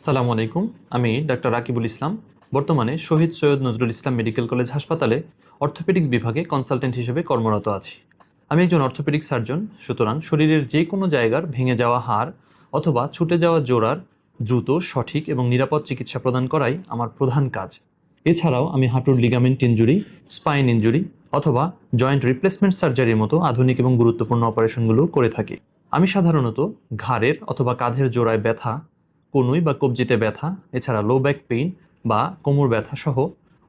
সালামু আলাইকুম। আমি ডাক্তার রাকিবুল ইসলাম। বর্তমানে শহীদ সৈয়দ নজরুল ইসলাম মেডিকেল কলেজ হাসপাতালে অর্থোপেডিক্স বিভাগে কনসালটেন্ট হিসেবে কর্মরত আছি। আমি একজন অর্থোপেডিক সার্জন, সুতরাং শরীরের যে কোনো জায়গার ভেঙে যাওয়া হাড় অথবা ছুটে যাওয়া জোড়ার দ্রুত, সঠিক এবং নিরাপদ চিকিৎসা প্রদান করাই আমার প্রধান কাজ। এছাড়াও আমি হাঁটুর লিগামেন্ট ইনজুরি, স্পাইন ইনজুরি অথবা জয়েন্ট রিপ্লেসমেন্ট সার্জারির মতো আধুনিক এবং গুরুত্বপূর্ণ অপারেশনগুলো করে থাকি। আমি সাধারণত ঘাড়ের অথবা কাঁধের জোড়ায় ব্যথা, কনুই বা কবজিতে ব্যথা, এছাড়া লো ব্যাক পেইন বা কোমর ব্যথা সহ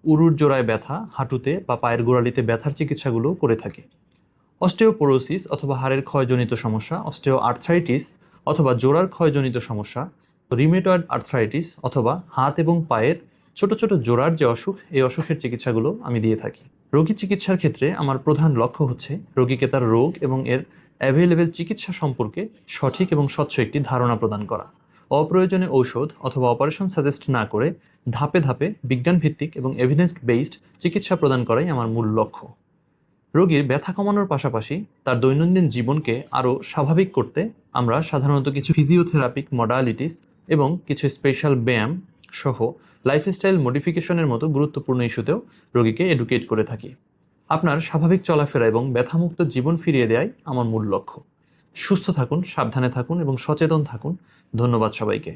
উরুর জোড়ায় ব্যথা, হাঁটুতে বা পায়ের গোড়ালিতে ব্যথার চিকিৎসাগুলো করে থাকি। অস্টিওপোরোসিস অথবা হাড়ের ক্ষয়জনিত সমস্যা, অস্টিও আর্থ্রাইটিস অথবা জোড়ার ক্ষয়জনিত সমস্যা, রিমেটয়েড আর্থ্রাইটিস অথবা হাত এবং পায়ের ছোট ছোট জোড়ার যে অসুখ, এই অসুখের চিকিৎসাগুলো আমি দিয়ে থাকি। রোগী চিকিৎসার ক্ষেত্রে আমার প্রধান লক্ষ্য হচ্ছে রোগীকে তার রোগ এবং এর অ্যাভেলেবেল চিকিৎসা সম্পর্কে সঠিক এবং স্বচ্ছ একটি ধারণা প্রদান করা। অপ্রয়োজনে ঔষধ অথবা অপারেশন সাজেস্ট না করে ধাপে ধাপে বিজ্ঞানভিত্তিক এবং এভিডেন্স বেসড চিকিৎসা প্রদান করাই আমার মূল লক্ষ্য। রোগীর ব্যথা কমানোর পাশাপাশি তার দৈনন্দিন জীবনকে আরও স্বাভাবিক করতে আমরা সাধারণত কিছু ফিজিওথেরাপিক মডালিটিস এবং কিছু স্পেশাল ব্যায়াম সহ লাইফস্টাইল মডিফিকেশনের মতো গুরুত্বপূর্ণ ইস্যুতেও রোগীকে এডুকেট করে থাকি। আপনার স্বাভাবিক চলাফেরা এবং ব্যথামুক্ত জীবন ফিরিয়ে দেওয়াই আমার মূল লক্ষ্য। সুস্থ থাকুন, সাবধানে থাকুন এবং সচেতন থাকুন। ধন্যবাদ সবাইকে।